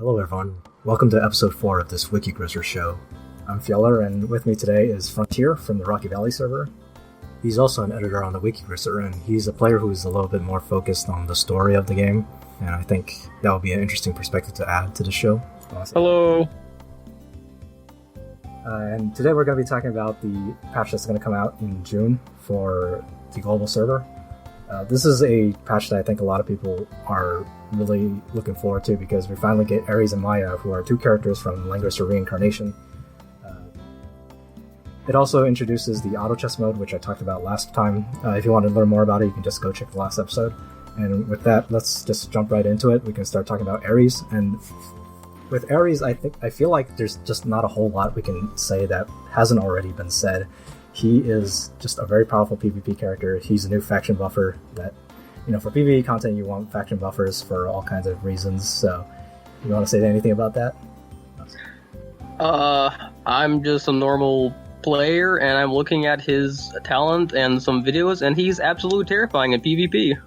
Hello everyone, welcome to episode 4 of this WikiGrizzer show. I'm Fjeller, and with me today is Frontier from the Rocky Valley server. He's also an editor on the WikiGrizzer, and he's a player who's a little bit more focused on the story of the game, and I think that would be an interesting perspective to add to the show. Hello! And today we're going to be talking about the patch that's going to come out in June for the global server. This is a patch that I think a lot of people are really looking forward to because we finally get Ares and Maya, who are two characters from Langrisser Reincarnation. It also introduces the auto chess mode, which I talked about last time. If you want to learn more about it, you can just go check the last episode. And with that, let's just jump right into it. We can start talking about Ares. And with Ares, I feel like there's just not a whole lot we can say that hasn't already been said. He is just a very powerful PvP character. He's a new faction buffer that, for PvE content, you want faction buffers for all kinds of reasons. So, you want to say anything about that? I'm just a normal player, and I'm looking at his talent and some videos, and he's absolutely terrifying in PvP.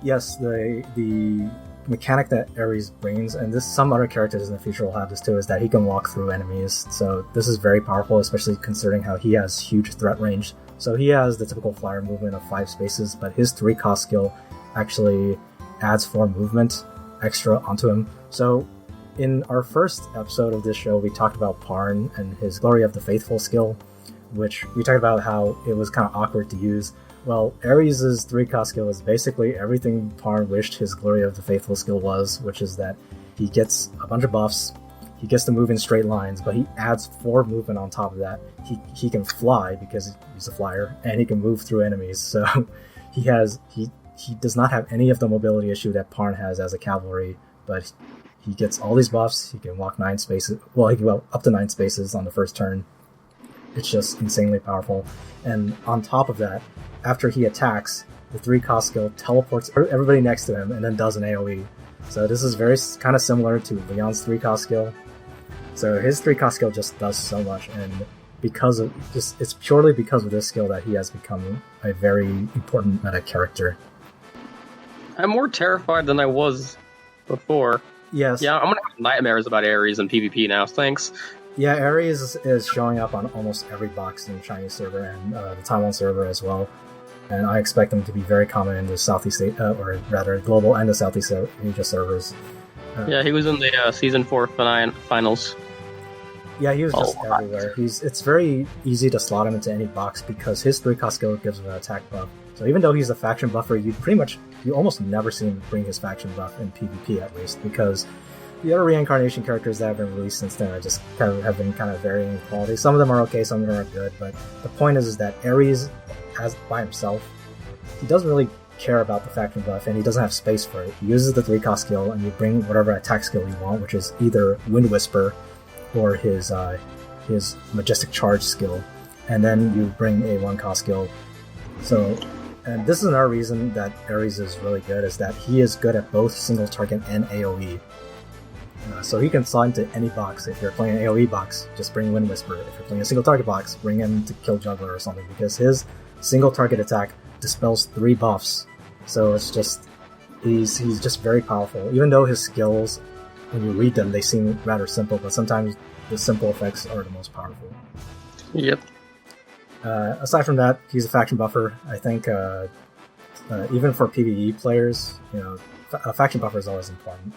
Yes, the mechanic that Ares brings, and some other characters in the future will have this too, is that he can walk through enemies. So this is very powerful, especially considering how he has huge threat range. So he has the typical flyer movement of 5 spaces, but his 3-cost skill actually adds 4 movement extra onto him. So in our first episode of this show, we talked about Parn and his Glory of the Faithful skill, which we talked about how it was kind of awkward to use. Well, Ares' 3-cost skill is basically everything Parn wished his Glory of the Faithful skill was, which is that he gets a bunch of buffs, he gets to move in straight lines, but he adds 4 movement on top of that. He can fly because he's a flyer, and he can move through enemies, so he does not have any of the mobility issue that Parn has as a cavalry, but he gets all these buffs. He can walk 9 spaces, well, he can go up to 9 spaces on the first turn. It's just insanely powerful. And on top of that, after he attacks, the 3-cost skill teleports everybody next to him and then does an AoE. So this is very kind of similar to Leon's 3-cost skill. So his 3-cost skill just does so much, and it's purely because of this skill that he has become a very important meta character. I'm more terrified than I was before. Yes. Yeah, I'm gonna have nightmares about Ares and PvP now, thanks. Yeah, Ares is showing up on almost every box in the Chinese server and the Taiwan server as well. And I expect them to be very common in the Southeast Asia, or rather global and the Southeast Asia servers. Yeah, he was in the Season 4 finals. Yeah, he was just everywhere. It's very easy to slot him into any box because his 3-cost skill gives him an attack buff. So even though he's a faction buffer, you almost never see him bring his faction buff in PvP at least, because the other reincarnation characters that have been released since then have been varying quality. Some of them are okay, some of them are good, but the point is that Ares, as by himself, he doesn't really care about the faction buff, and he doesn't have space for it. He uses the 3-cost skill, and you bring whatever attack skill you want, which is either Wind Whisper or his Majestic Charge skill, and then you bring a 1-cost skill. So, and this is another reason that Ares is really good, is that he is good at both single target and AoE. So he can slot into any box. If you're playing an AoE box, just bring Wind Whisper. If you're playing a single target box, bring him to kill Juggler or something, because his single target attack dispels 3 buffs. So it's just, he's just very powerful. Even though his skills, when you read them, they seem rather simple, but sometimes the simple effects are the most powerful. Yep. Aside from that, he's a faction buffer. I think even for PvE players, a faction buffer is always important.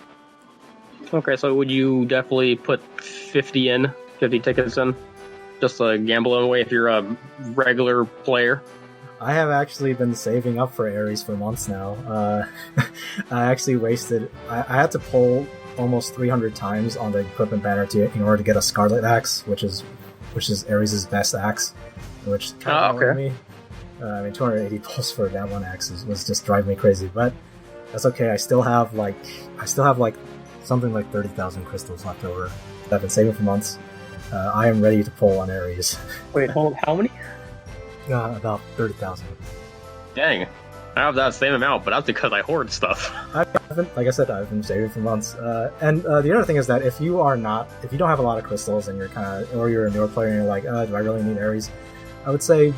Okay, so would you definitely put 50 tickets in? Just to gamble away if you're a regular player? I have actually been saving up for Ares for months now. I actually I had to pull almost 300 times on the equipment banner in order to get a Scarlet Axe, which is Ares' best axe, which kind of annoyed me. 280 pulls for that one axe was just driving me crazy, but that's okay. I still have something like 30,000 crystals left over that I've been saving for months. I am ready to pull on Ares. Wait, hold on, how many? About 30,000. Dang. I have that same amount, but that's because I hoard stuff. Like I said, I've been saving for months. And the other thing is that if you don't have a lot of crystals and you're a newer player and you're like, do I really need Ares? I would say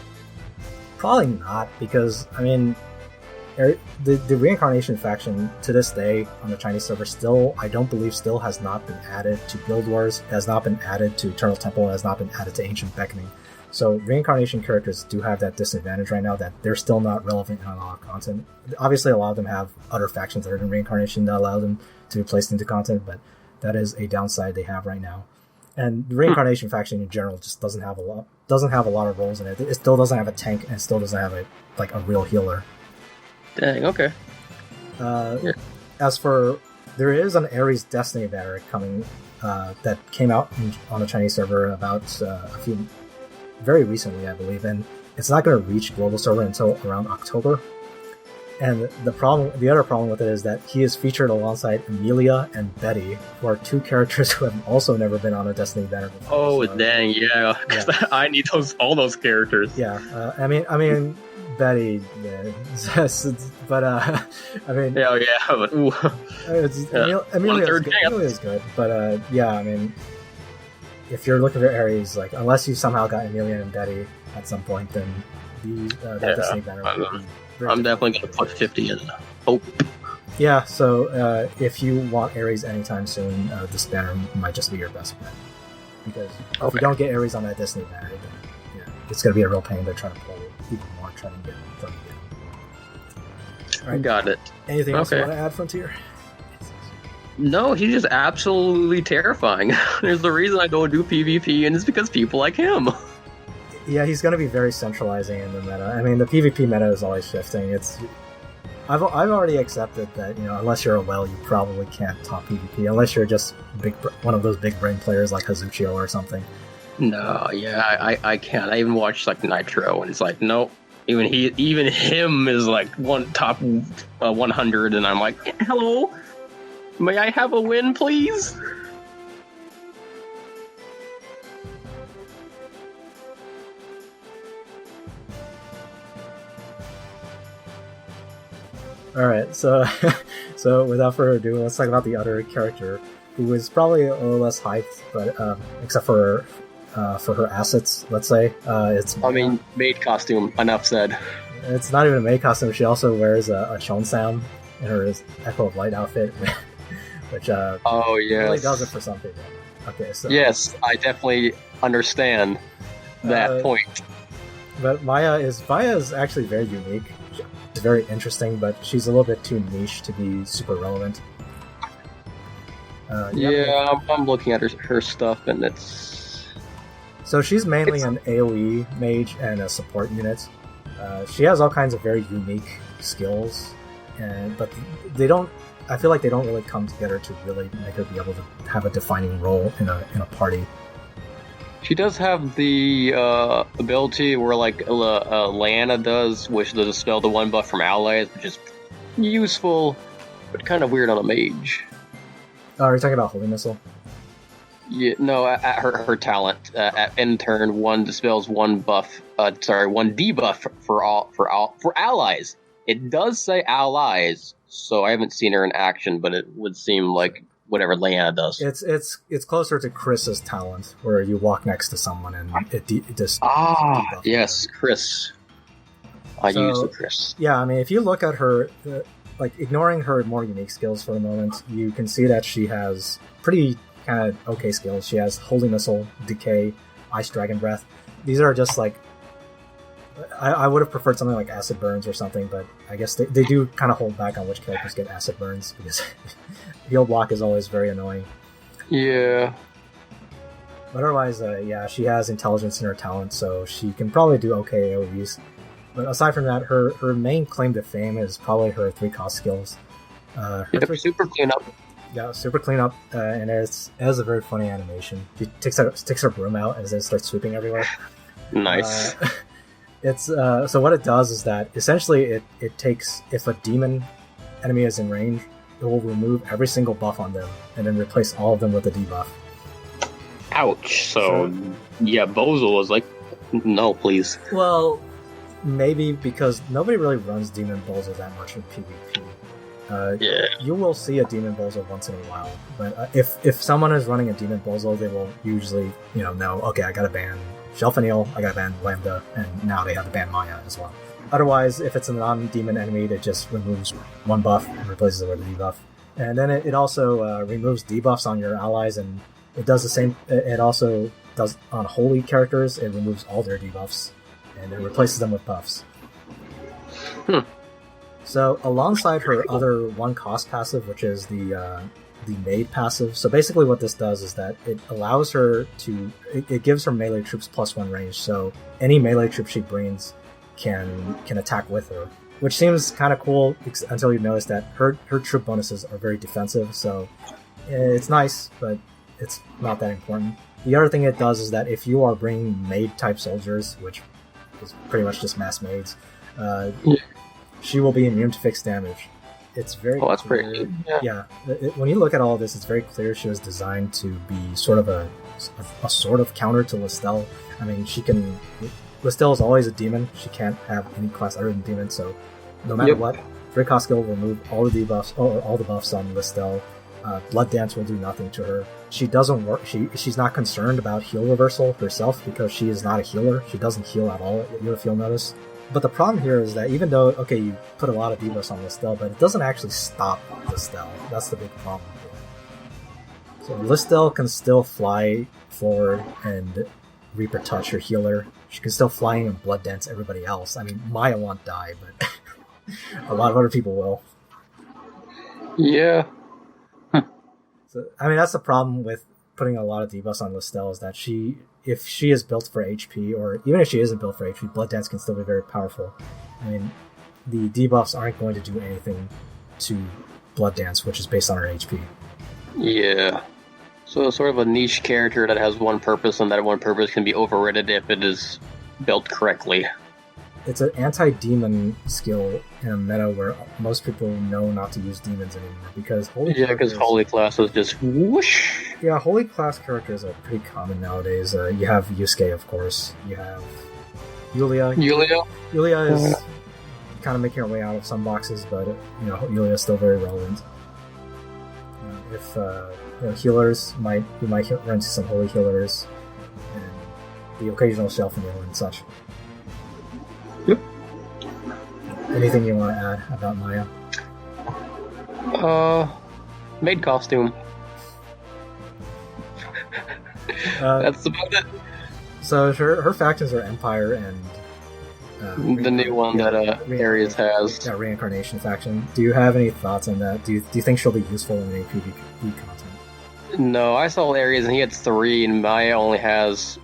probably not, because, the reincarnation faction to this day on the Chinese server still, I don't believe, still has not been added to Guild Wars, has not been added to Eternal Temple, has not been added to Ancient Beckoning. So reincarnation characters do have that disadvantage right now that they're still not relevant in a lot of content. Obviously, a lot of them have other factions that are in reincarnation that allow them to be placed into content, but that is a downside they have right now. And the reincarnation faction in general just doesn't have a lot of roles in it. It still doesn't have a tank, and it still doesn't have a real healer. Dang. Okay. Yeah. As for, there is an Ares Destiny banner coming that came out on the Chinese server about very recently, I believe, and it's not going to reach global server until around October. And the other problem with it is that he is featured alongside Emilia and Betty, who are two characters who have also never been on a Destiny banner before. Oh, so, dang, yeah. I need all those characters. Yeah, I mean, Betty, yeah, but I mean, but ooh. Emilia's good, but yeah, I mean, if you're looking for Ares, like, unless you somehow got Emilia and Betty at some point, then that Destiny banner would be. I'm definitely going to put 50 in. Oh. Yeah, so if you want Ares anytime soon, this banner might just be your best bet. Because if you don't get Ares on that Destiny banner, then it's going to be a real pain to try to pull even more, trying to get them. Right. Got it. Anything else you want to add, Frontier? No, he's just absolutely terrifying. There's the reason I don't do PvP, and it's because people like him. Yeah, he's going to be very centralizing in the meta. I mean, the PvP meta is always shifting. I've already accepted that, unless you're a whale, you probably can't top PvP, unless you're just one of those big brain players like Hazuchio or something. No, yeah, I can't. I even watched like Nitro, and it's like, nope. Even him is like top 100, and I'm like, hello, may I have a win, please? Alright, so without further ado, let's talk about the other character, who is probably a little less hyped, but except for her assets, let's say. Maid costume, enough said. It's not even a maid costume, she also wears a Chonsam in her Echo of Light outfit, which really does it for some people. Okay, so... Yes, I definitely understand that point. But Maya is actually very unique. She's very interesting, but she's a little bit too niche to be super relevant. I'm looking at her stuff, and it's... So she's mainly an AoE mage and a support unit. She has all kinds of very unique skills, but I feel like they don't really come together to really make her be able to have a defining role in a party. She does have the ability where, like Lyanna does, which does dispel the one buff from allies, which is useful, but kind of weird on a mage. Oh, are you talking about Holy Missile? Yeah, no, at her talent. In turn, one dispels one buff. One debuff for allies. It does say allies, so I haven't seen her in action, but it would seem like whatever Lyanna does. It's closer to Chris's talent, where you walk next to someone and it just yes, Chris. I use the Chris. Yeah, I mean, if you look at her, ignoring her more unique skills for the moment, you can see that she has pretty kind of okay skills. She has Holy Missile, Decay, Ice Dragon Breath. These are just like, I would have preferred something like Acid Burns or something, but I guess they do kind of hold back on which characters get Acid Burns, because heal block is always very annoying. Yeah. But otherwise, she has intelligence in her talent, so she can probably do okay AoEs. But aside from that, her main claim to fame is probably her 3-cost skills. Super cleanup. Yeah, super cleanup, and it has a very funny animation. She takes her broom out and then starts sweeping everywhere. Nice. It's so what it does is that essentially it takes, if a demon enemy is in range, it will remove every single buff on them and then replace all of them with a debuff. Ouch. So Bozo was like, no, please. Well, maybe because nobody really runs Demon Bozo that much in PvP. You will see a Demon Bozo once in a while, but if someone is running a Demon Bozo, they will usually know, okay, I gotta ban Shelfenil, I gotta ban Lambda, and now they have to ban Maya as well. Otherwise, if it's a non-demon enemy, it just removes one buff and replaces it with a debuff. And then it also removes debuffs on your allies, and it does the same. It also does on holy characters. It removes all their debuffs, and it replaces them with buffs. So alongside her other one-cost passive, which is the Maid passive. So basically what this does is that it allows her to... It gives her melee troops +1 range, so any melee troop she brings can attack with her. Which seems kind of cool until you notice that her troop bonuses are very defensive, so it's nice, but it's not that important. The other thing it does is that if you are bringing Maid-type soldiers, which is pretty much just mass maids, she will be immune to fixed damage. It's very that's clear. pretty good. Yeah, when you look at all of this, it's very clear she was designed to be sort of a sort of counter to Listel. I mean, Listel is always a demon. She can't have any class other than demon, so no matter what, 3-cost skill will remove all the debuffs or all the buffs on Listel. Blood Dance will do nothing to her. She doesn't work. She's not concerned about heal reversal herself because she is not a healer. She doesn't heal at all, if you'll notice. But the problem here is that even though, okay, you put a lot of debuffs on Listel, but it doesn't actually stop Listel. That's the big problem here. So Listel can still fly forward and Reaper Touch her healer. She can still fly in and Blood Dance everybody else. I mean, Maya won't die, but a lot of other people will. Yeah. So, I mean, that's the problem with putting a lot of debuffs on Listel, is that if she is built for HP, or even if she isn't built for HP, Blood Dance can still be very powerful. I mean, the debuffs aren't going to do anything to Blood Dance, which is based on her HP. Yeah. So it's sort of a niche character that has one purpose, and that one purpose can be overridden if it is built correctly. It's an anti-demon skill in a meta where most people know not to use demons anymore, because holy class is just whoosh. Yeah, holy class characters are pretty common nowadays. You have Yusuke, of course. You have Yulia. Yulia is kind of making her way out of some boxes, but Yulia is still very relevant. If healers, you might run into some holy healers, and the occasional shelf heal and such. Yep. Anything you want to add about Maya? Maid costume. That's about it. So her factions are Empire and the new one that Ares has. Yeah, Reincarnation faction. Do you have any thoughts on that? Do you think she'll be useful in any PvP content? No, I saw Ares and he had 3, and Maya only has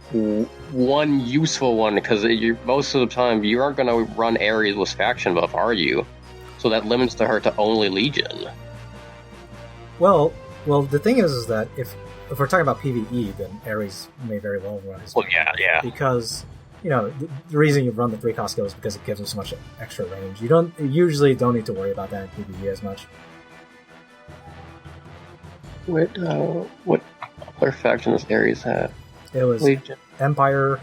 one useful one, because most of the time you aren't going to run Ares with faction buff, are you? So that limits her to only Legion. Well, the thing is that if we're talking about PvE, then Ares may very well run his yeah. Because, the reason you run the 3-cost skill is because it gives him so much extra range. You usually don't need to worry about that in PvE as much. What other faction does Ares have? It was Legion. Empire,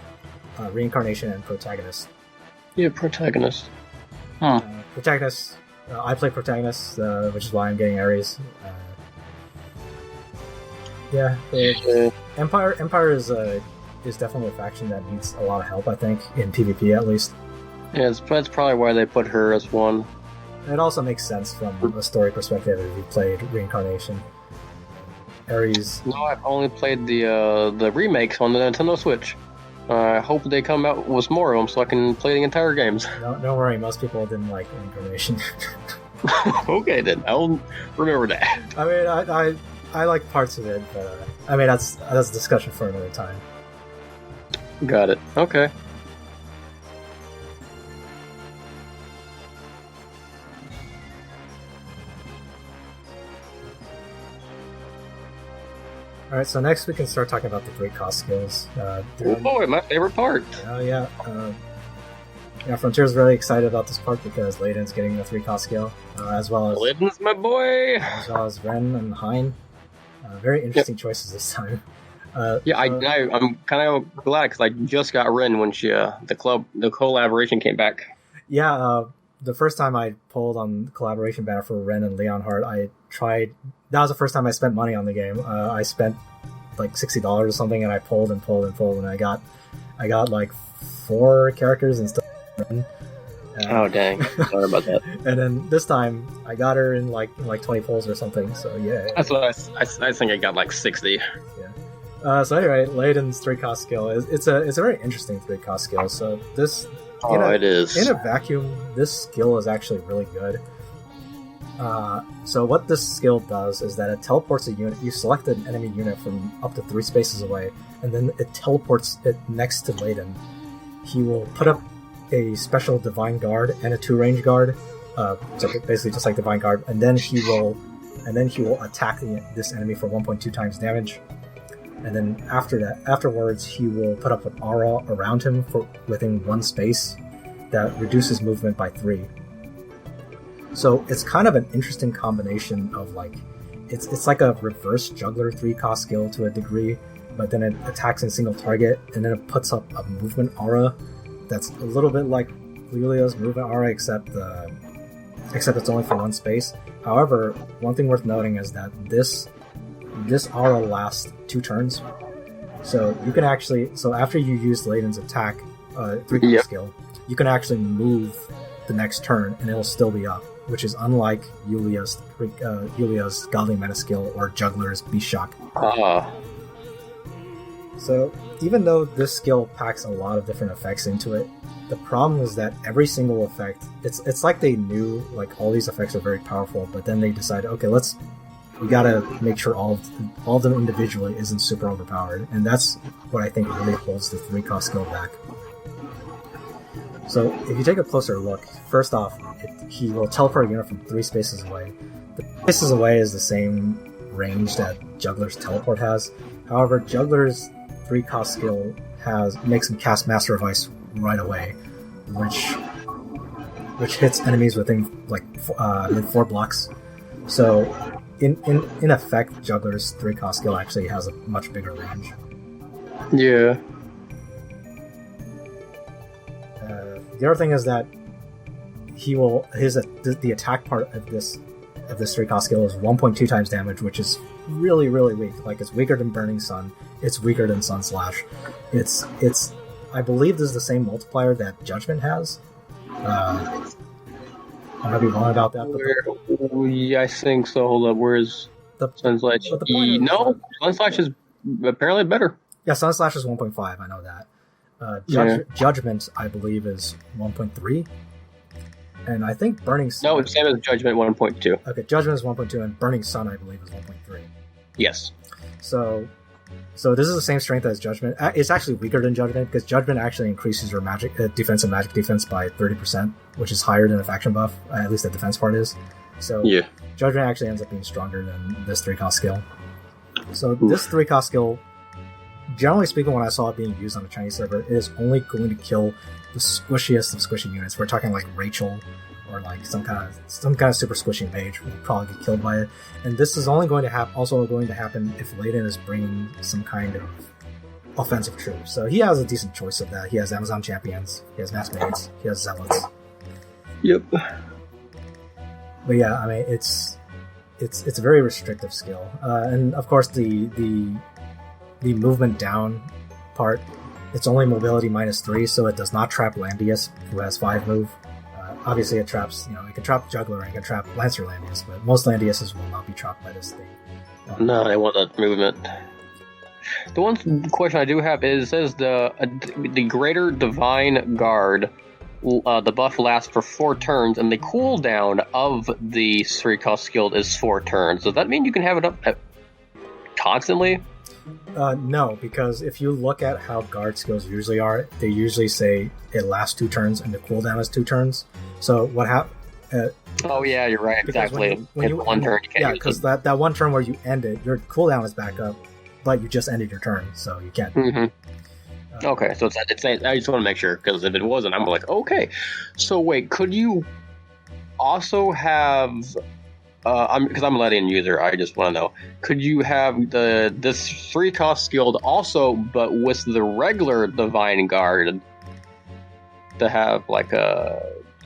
Reincarnation, and Protagonist. Yeah, Protagonist. Protagonist. I play Protagonist, which is why I'm getting Ares. Empire is definitely a faction that needs a lot of help, I think, in PvP at least. Yeah, that's probably why they put her as one. It also makes sense from a story perspective if you played Reincarnation. Ares. No, I've only played the remakes on the Nintendo Switch. I hope they come out with more of them so I can play the entire games. No, don't worry, most people didn't like Reincarnation. Okay, then I'll remember that. I mean, I like parts of it, but I mean that's a discussion for another time. Got it. Okay. Alright, so next we can start talking about the 3-cost skills. Oh boy, my favorite part! Oh yeah. Frontier's really excited about this part because Layden's getting the 3-cost skill, as well as... Layden's my boy! As well as Ren and Hein. Very interesting choices this time. I'm kind of glad because I just got Ren when the collaboration came back. Yeah, the first time I pulled on the collaboration banner for Ren and Leonhard, that was the first time I spent money on the game. I spent like $60 or something, and I pulled, and I got like 4 characters instead of Ren. Oh dang! Sorry about that. And then this time I got her in like 20 pulls or something. So yeah. That's what I think I got like 60. So anyway, Layden's 3-cost skill it's a very interesting 3-cost skill. So this it is in a vacuum. This skill is actually really good. So what this skill does is that it teleports a unit. You select an enemy unit from up to 3 spaces away, and then it teleports it next to Layden. He will put up a special Divine Guard and a 2-range guard, so basically just like Divine Guard, and then he will attack this enemy for 1.2 times damage. And then afterwards, he will put up an aura around him within 1 space that reduces movement by 3. So it's kind of an interesting combination of like, it's like a reverse juggler 3-cost skill to a degree, but then it attacks in single target, and then it puts up a movement aura that's a little bit like Yulia's movement aura, except it's only for 1 space. However, one thing worth noting is that this aura lasts 2 turns. So you can actually, after you use Layden's attack 3-cost skill, you can actually move the next turn and it'll still be up, which is unlike Yulia's Godly Meta skill or Juggler's Beast Shock. So even though this skill packs a lot of different effects into it, the problem is that every single effect, it's like they knew like all these effects are very powerful, but then they decided, okay, we gotta make sure all of them individually isn't super overpowered, and that's what I think really holds the 3-cost skill back. So if you take a closer look, first off, he will teleport a unit from 3 spaces away. The spaces away is the same range that Juggler's teleport has. However, Juggler's 3-cost skill makes him cast Master of Ice right away, which hits enemies within like 4 blocks. So in effect, Juggler's 3-cost skill actually has a much bigger range. Yeah. The other thing is that the attack part of this 3-cost skill is 1.2 times damage, which is really, really weak. Like, it's weaker than Burning Sun. It's weaker than Sun Slash. It's I believe this is the same multiplier that Judgment has. I might be wrong about that. I think so. Hold up. Where's Sun Slash? No, Sun Slash is apparently better. Yeah, Sun Slash is 1.5. I know that. Judgment, I believe, is 1.3. And I think Burning Sun... No, it's same as Judgment 1.2. Okay, Judgment is 1.2, and Burning Sun, I believe, is 1.3. Yes. So this is the same strength as Judgment. It's actually weaker than Judgment, because Judgment actually increases your magic defense and magic defense by 30%, which is higher than a faction buff, at least the defense part is. So yeah. Judgment actually ends up being stronger than this 3-cost skill. So this 3-cost skill, generally speaking, when I saw it being used on a Chinese server, it is only going to kill the squishiest of squishy units. We're talking like Rachel, or like some kind of super squishy mage will probably get killed by it. And this is only going to happen if Layden is bringing some kind of offensive troops. So he has a decent choice of that. He has Amazon champions, he has mass maids, he has zealots. Yep. But yeah, I mean, it's a very restrictive skill, and of course the movement down part, it's only mobility -3, so it does not trap Landius, who has 5 move. Obviously it traps, it can trap Juggler and it can trap Lancer Landius, but most Landiuses will not be trapped by this thing. No, they want that movement. The one question I do have is, it says the Greater Divine Guard, the buff lasts for 4 turns, and the cooldown of the 3-cost skill is 4 turns. Does that mean you can have it up constantly? No, because if you look at how guard skills usually are, they usually say it lasts 2 turns and the cooldown is 2 turns. So what happens? Oh yeah, you're right. Exactly. When you one turn, you can't use because that one turn where you end it, your cooldown is back up, but you just ended your turn, so you can't. Mm-hmm. Okay, so it's I just want to make sure, because if it wasn't, I'm like, okay. So wait, could you also have? Because I'm a Ledian user, I just want to know, could you have this 3-cost skill also, but with the regular Divine Guard, to have like a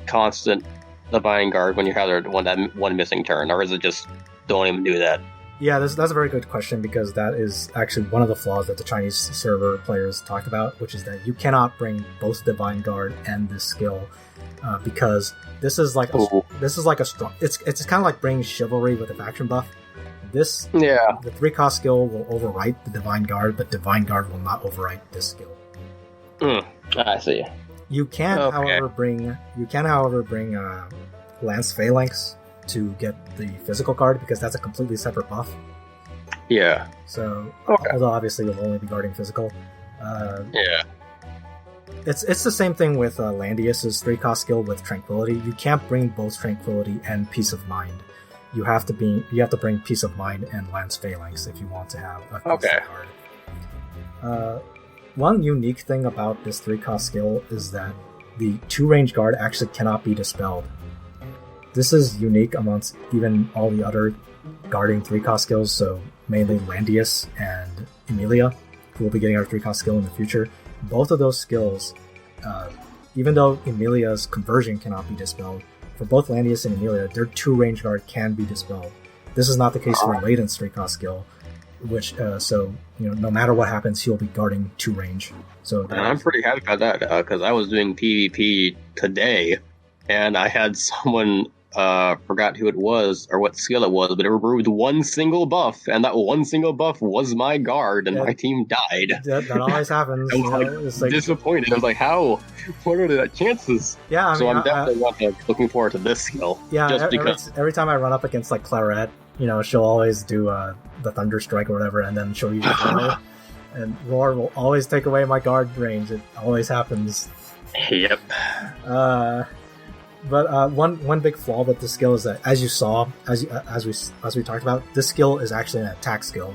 constant Divine Guard when you have that one missing turn, or is it just don't even do that? Yeah, that's a very good question, because that is actually one of the flaws that the Chinese server players talked about, which is that you cannot bring both Divine Guard and this skill because this is like Ooh. a strong. It's kind of like bringing chivalry with a faction buff. This Yeah. the 3-cost skill will overwrite the Divine Guard, but Divine Guard will not overwrite this skill. I see. You can, Okay. however, bring Lance Phalanx to get the physical card because that's a completely separate buff. Yeah. So, Okay. although obviously you'll only be guarding physical, Yeah. it's the same thing with Landius's 3-cost skill with Tranquility. You can't bring both Tranquility and Peace of Mind. You have to bring Peace of Mind and Lance Phalanx if you want to have a Okay. card. One unique thing about this 3-cost skill is that the 2-range guard actually cannot be dispelled. This is unique amongst even all the other guarding 3-cost skills, so mainly Landius and Emilia, who will be getting our 3-cost skill in the future. Both of those skills, even though Emilia's conversion cannot be dispelled, for both Landius and Emilia, their 2-range guard can be dispelled. This is not the case for Layden's 3-cost skill, which, no matter what happens, he'll be guarding 2-range. So And I'm pretty happy about that because I was doing PvP today, and I had someone forgot who it was or what skill it was, but it removed one single buff, and that one single buff was my guard, and my team died. that always happens. I was disappointed. I was like, "How? What are the chances?" Yeah, So I'm definitely looking forward to this skill. Yeah, just because. every time I run up against like Claret, she'll always do the Thunder Strike or whatever, and then she'll use Roar, and Roar will always take away my guard range. It always happens. Yep. But one big flaw with this skill is that, as you saw, as we talked about, this skill is actually an attack skill.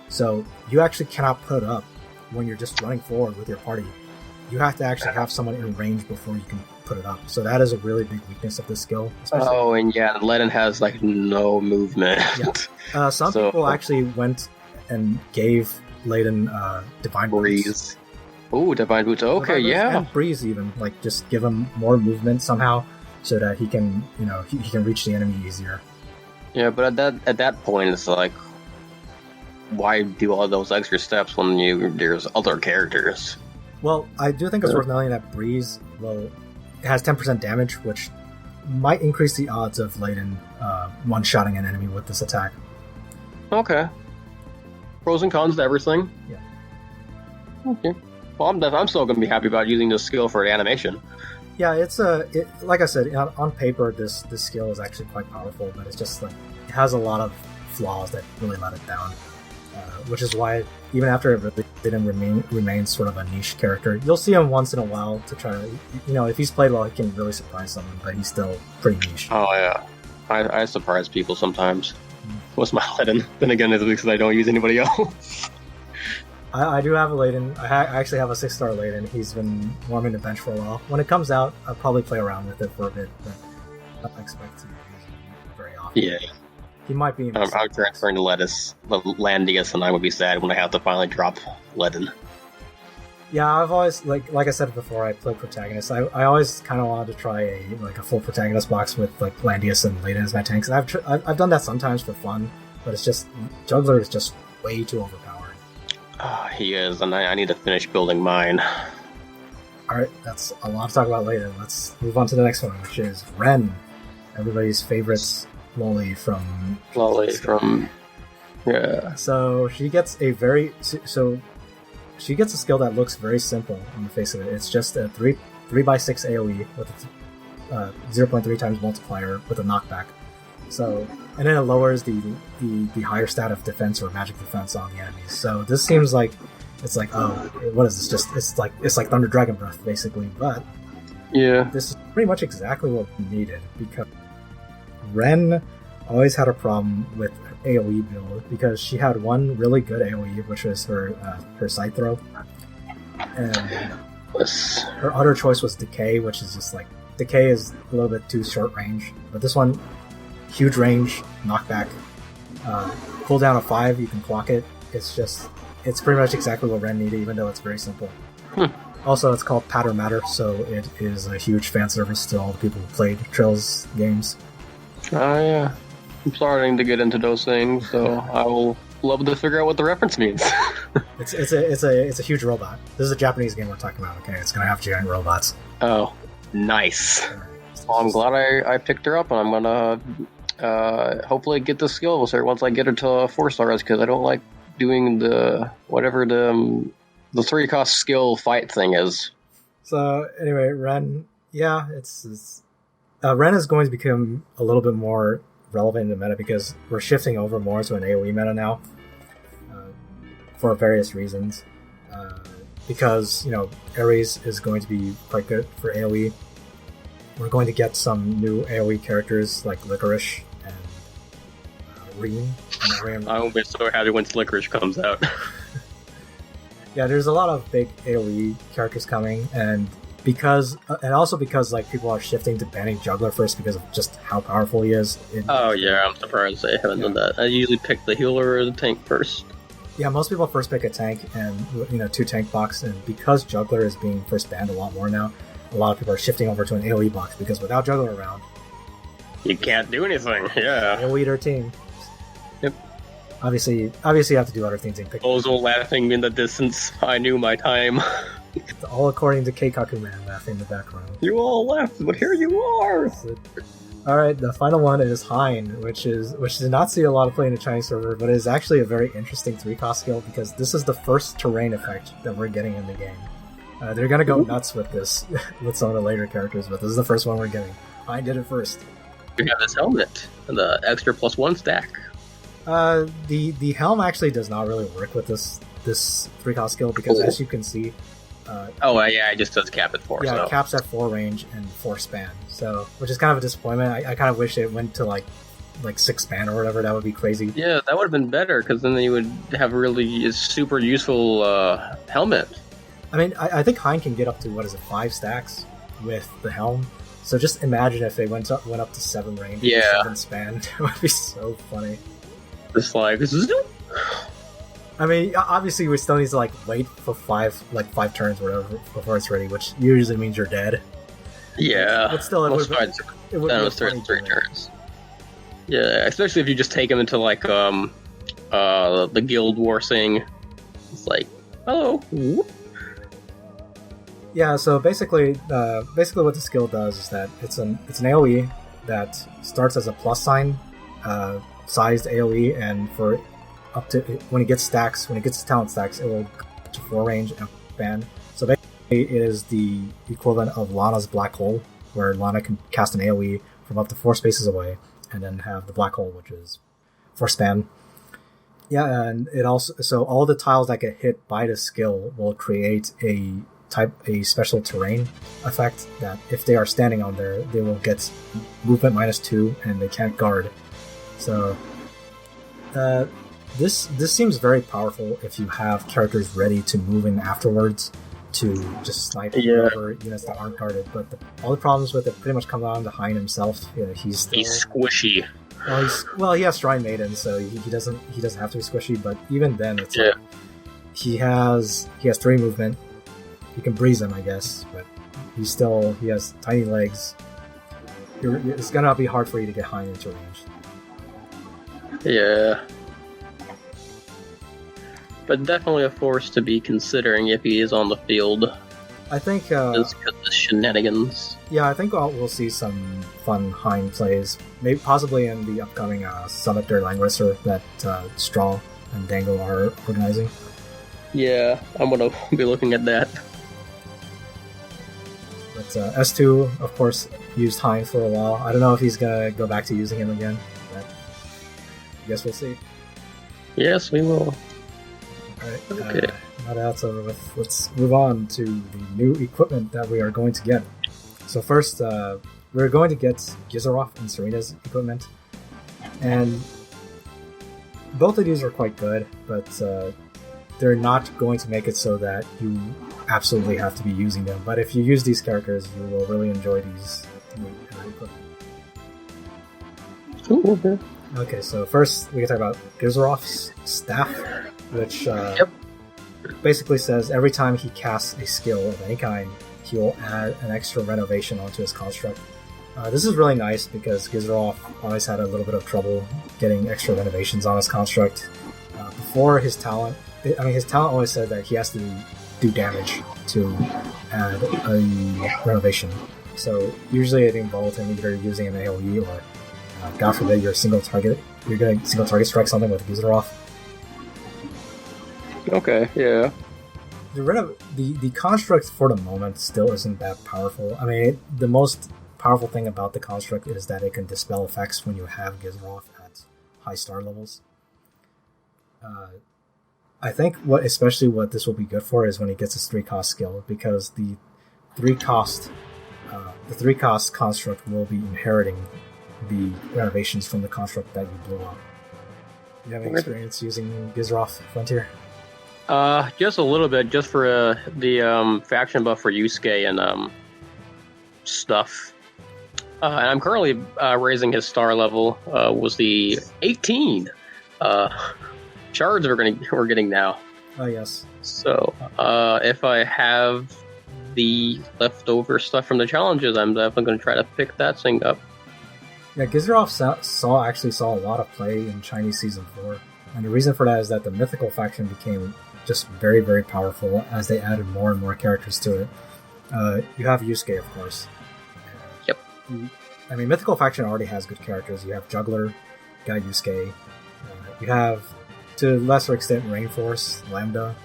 So you actually cannot put it up when you're just running forward with your party. You have to actually have someone in range before you can put it up. So that is a really big weakness of this skill. Oh, and yeah, Ledin has like no movement. Yeah. Some people actually went and gave Layden Divine Boots. Breeze. Ooh, Divine Boots. Okay, Divine Boots yeah. and Breeze even, like, just give him more movement somehow, so that he can, he can reach the enemy easier. Yeah, but at that point, it's like, why do all those extra steps when there's other characters? Well, I do think it's worth noting that Breeze, it has 10% damage, which might increase the odds of Layden one-shotting an enemy with this attack. Okay. Pros and cons to everything. Yeah. Okay. Well, I'm still going to be happy about using this skill for animation. Yeah, like I said, on paper, this skill is actually quite powerful, but it's just like it has a lot of flaws that really let it down. Which is why, even after it really didn't remain sort of a niche character, you'll see him once in a while to try to, if he's played well, he can really surprise someone, but he's still pretty niche. Oh, yeah. I surprise people sometimes. What's my Ledin? Then again, it's because I don't use anybody else. I do have a Layden. I actually have a 6-star Layden. He's been warming the bench for a while. When it comes out, I'll probably play around with it for a bit, but I don't expect to use him very often. Yeah. He might be. I'm transferring to Landius, and I would be sad when I have to finally drop Ledin. Yeah, I've always like I said before, I played protagonist. I always kind of wanted to try a full protagonist box with like Landius and Layden as my tanks. And I've done that sometimes for fun, but it's just Juggler is just way too overpowered. He is, and I need to finish building mine. Alright, that's a lot to talk about later. Let's move on to the next one, which is Ren, everybody's favorite loli from... Yeah. So she gets a skill that looks very simple on the face of it. It's just a 3x6 AoE with a 0.3 times multiplier with a knockback. So, and then it lowers the higher stat of defense or magic defense on the enemies. So this seems like it's like, oh, what is this? It's like Thunder Dragon Breath basically, but yeah, this is pretty much exactly what we needed, because Ren always had a problem with her AoE build because she had one really good AoE, which was her side throw, and her other choice was Decay, which is just like Decay is a little bit too short range, but this one. Huge range, knockback, cooldown of 5, you can clock it. It's pretty much exactly what Ren needed, even though it's very simple. Also, it's called Patter Matter, so it is a huge fan service to all the people who played Trails games. Yeah. I'm starting to get into those things, so I will love to figure out what the reference means. It's a huge robot. This is a Japanese game we're talking about, okay? It's gonna have giant robots. Oh, nice. Well, I'm glad I picked her up, and I'm gonna hopefully get the skill once I get her to 4 stars, because I don't like doing the 3-cost skill fight thing is. So anyway, Ren, yeah, Ren is going to become a little bit more relevant in the meta because we're shifting over more to an AoE meta now, for various reasons. Because Ares is going to be quite good for AoE. We're going to get some new AoE characters like Licorice and Reem. I will be so happy when Licorice comes out. Yeah, there's a lot of big AoE characters coming, and also because like people are shifting to banning Juggler first because of just how powerful he is. I'm surprised they haven't done that. I usually pick the healer or the tank first. Yeah, most people first pick a tank and 2 tank box, and because Juggler is being first banned a lot more now, a lot of people are shifting over to an AoE box because without Juggler around, you can't do anything. Yeah, AoE their team. Yep. Obviously, you have to do other things. Bozo laughing in the distance. I knew my time. All according to Keikaku Man laughing in the background. You all left, but here you are. Alright, the final one is Hein, which did not see a lot of play in the Chinese server, but is actually a very interesting 3-cost skill because this is the first terrain effect that we're getting in the game. They're gonna go nuts with this, with some of the later characters, but this is the first one we're getting. Hein did it first. We have this helmet, and the extra +1 stack. The helm actually does not really work with this 3-cost skill because as you can see, it just does cap at 4. Yeah, it caps at 4 range and 4 span. So, which is kind of a disappointment. I kind of wish it went to like 6 span or whatever. That would be crazy. Yeah, that would have been better because then you would have really super useful helmet. I mean, I think Hein can get up to 5 stacks with the helm. So just imagine if they went up to 7 range, 7 span. It would be so funny. Just like. I mean, obviously we still need to wait for 5 turns or whatever before it's ready, which usually means you're dead. Yeah, but still, it would be 3 turns. Yeah, especially if you just take them into the Guild War thing. It's like, hello. Whoop. Yeah, so basically what the skill does is that it's an AoE that starts as a plus sign sized AoE, and for up to when it gets talent stacks, it will go to 4 range and ban. So basically, it is the equivalent of Lana's Black Hole, where Lana can cast an AoE from up to 4 spaces away, and then have the Black Hole, which is for spam. Yeah, and it also all the tiles that get hit by the skill will create a special terrain effect that if they are standing on there, they will get movement -2 and they can't guard. So this seems very powerful if you have characters ready to move in afterwards to just snipe over units that aren't guarded. But all the problems with it pretty much come down to Hein himself. He's squishy. Well, he has Shrine Maiden, so he doesn't have to be squishy. But even then, it's he has 3 movement. You can breeze him, I guess, but he has tiny legs. It's gonna be hard for you to get Hein into range. Yeah. But definitely a force to be considering if he is on the field. I think just because of the shenanigans. Yeah, I think we'll see some fun Hein plays, maybe possibly in the upcoming Summit der Langrisser that Straw and Dango are organizing. Yeah, I'm gonna be looking at that. But S2, of course, used Hein for a while. I don't know if he's gonna go back to using him again, but I guess we'll see. Yes, we will. Alright, okay. Now that's over with, let's move on to the new equipment that we are going to get. So first, we're going to get Gizaroff and Serena's equipment. And both of these are quite good, but they're not going to make it so that you absolutely have to be using them. But if you use these characters, you will really enjoy these new equipment. Okay. Okay, so first we can talk about Gizaroff's staff, which basically says every time he casts a skill of any kind, he will add an extra renovation onto his construct. This is really nice because Gizaroff always had a little bit of trouble getting extra renovations on his construct. Before his talent always said that he has to do damage to add a renovation. So usually it involves him either using an AoE or, God forbid, you're going to single target strike something with Gizaroff. Okay, yeah. The construct for the moment still isn't that powerful. I mean, the most powerful thing about the construct is that it can dispel effects when you have Gizaroff at high star levels. I think what this will be good for is when he gets his 3-cost skill, because the 3-cost construct will be inheriting the renovations from the construct that you blew up. You have any experience using Gizaroff, Frontier? Just a little bit, just for the faction buff for Yusuke and stuff. And I'm currently raising his star level. Was the 18 shards we're getting now. Oh yes. So if I have the leftover stuff from the challenges, I'm definitely going to try to pick that thing up. Yeah, Gizaroff actually saw a lot of play in Chinese Season 4, and the reason for that is that the mythical faction became just very, very powerful as they added more and more characters to it. You have Yusuke, of course. Yep. I mean, mythical faction already has good characters. You have Juggler, you got Yusuke. You have, to a lesser extent, Rainforce, Lambda.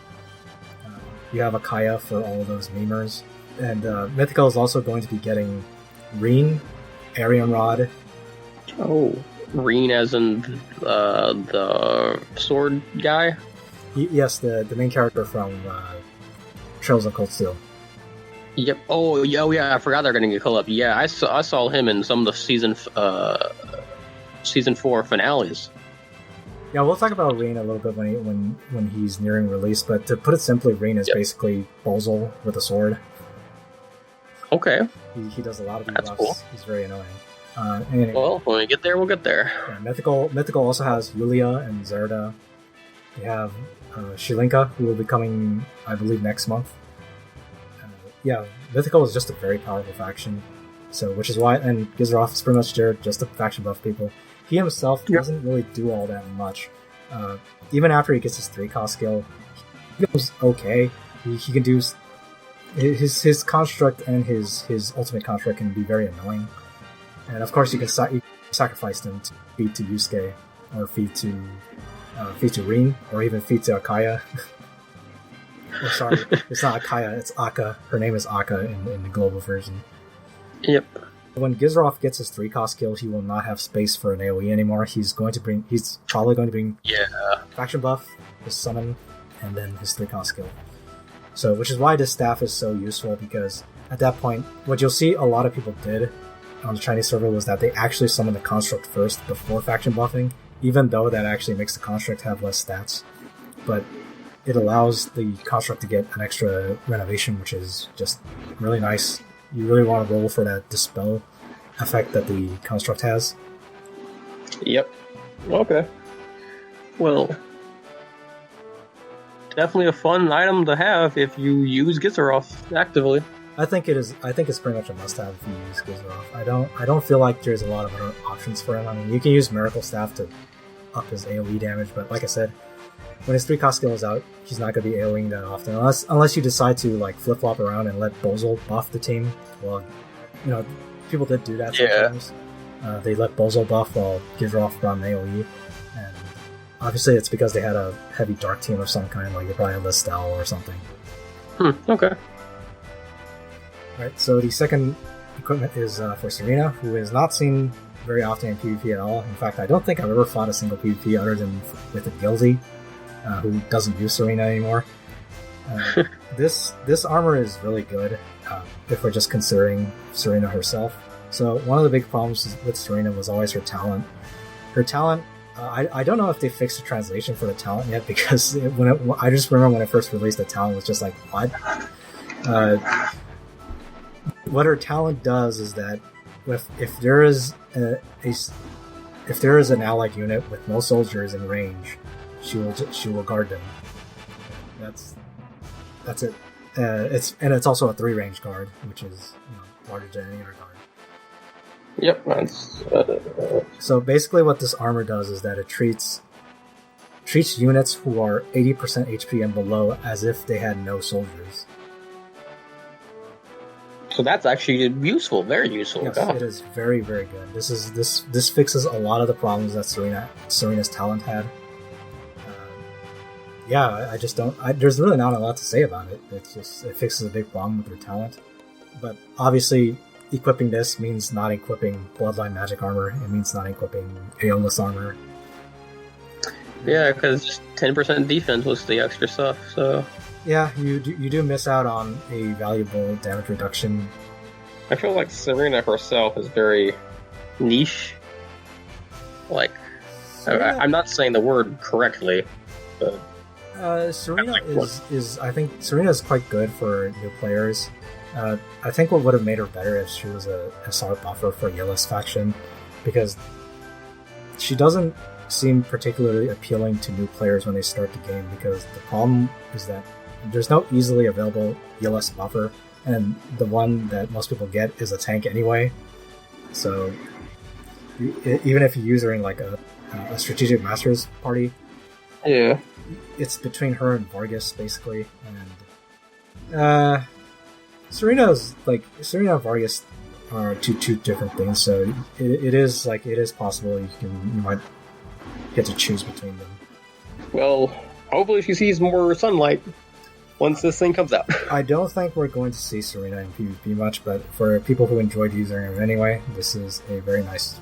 You have Akaya for all those memers. And Mythical is also going to be getting Reen, Arian Rod. Oh, Reen as in the sword guy? Yes, the main character from Trails of Cold Steel. Yep. Oh, yeah. I forgot they're going to get called up. Yeah, I saw him in some of the season 4 finales. Yeah, we'll talk about Reen a little bit when he's nearing release. But to put it simply, Reen is basically Bozal with a sword. Okay. He does a lot of That's debuffs. cool. He's very annoying. Anyway, Well, when we get there, we'll get there. yeah, Mythical also has Yulia and Zerda. They have Shilinka, who will be coming, I believe, next month. Yeah, Mythical is just a very powerful faction. So, which is why, and Gizaroff is pretty much there just to faction buff people. He himself doesn't really do all that much. Even after he gets his 3-cost skill, he goes okay. He can do his construct, and his ultimate construct can be very annoying. And of course, you can sacrifice them to feed to Yusuke, or feed to Reen, or even feed to Akaya. Oh, sorry, it's not Akaya, it's Akka. Her name is Akka in the global version. Yep. When Gizaroff gets his 3-cost skill, he will not have space for an AoE anymore. He's probably going to bring faction buff, his summon, and then his 3-cost skill. So, which is why this staff is so useful, because at that point, what you'll see a lot of people did on the Chinese server was that they actually summoned the construct first before faction buffing, even though that actually makes the construct have less stats. But it allows the construct to get an extra renovation, which is just really nice. You really want to roll for that dispel effect that the construct has. Yep. Okay. Well, definitely a fun item to have if you use Gizaroff actively. I think it is. I think it's pretty much a must-have if you use Gizaroff. I don't feel like there's a lot of other options for him. I mean, you can use Miracle Staff to up his AoE damage, but like I said, when his 3-cost skill is out, he's not going to be AoEing that often, unless you decide to like flip-flop around and let Bozal buff the team. Well, you know, people did do that sometimes. They let Bozal buff while Gizaroff brought an AoE, and obviously it's because they had a heavy dark team of some kind, like they probably had Listel or something. Okay. Right, so the second equipment is for Serena, who is not seen very often in PvP at all. In fact, I don't think I've ever fought a single PvP other than with a Guilty, who doesn't use Serena anymore. This armor is really good if we're just considering Serena herself. So one of the big problems with Serena was always her talent. Her talent, I don't know if they fixed the translation for the talent yet, because I just remember when I first released the talent, it was just like, what? What her talent does is that if there is an allied unit with no soldiers in range, she will guard them. That's it. It's also a 3-range guard, which is larger than any other guard. Yep, that's... So basically what this armor does is that it treats units who are 80% HP and below as if they had no soldiers. So that's actually useful, very useful. Yes, God. it is very, very good. This fixes a lot of the problems that Serena's talent had. Yeah, I just don't. There's really not a lot to say about it. It fixes a big problem with her talent. But obviously, equipping this means not equipping Bloodline magic armor. It means not equipping Aeolus armor. Yeah, because just 10% defense was the extra stuff. So yeah, you do miss out on a valuable damage reduction. I feel like Serena herself is very niche. Like, I'm not saying the word correctly, but Serena is I think Serena is quite good for new players. I think what would have made her better if she was a SR buffer for Yill's faction, because she doesn't seem particularly appealing to new players when they start the game, because the problem is that there's no easily available Yill's buffer, and the one that most people get is a tank anyway. So even if you use her in like a strategic masters party, yeah, it's between her and Vargas basically, and Serena and Vargas are two different things. So it is possible you might get to choose between them. Well, hopefully she sees more sunlight once this thing comes out. I don't think we're going to see Serena in PvP much, but for people who enjoyed using her anyway, this is a very nice.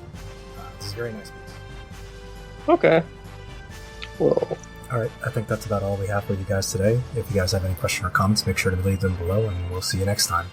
This is very nice. Okay. Well. Alright, I think that's about all we have for you guys today. If you guys have any questions or comments, make sure to leave them below, and we'll see you next time.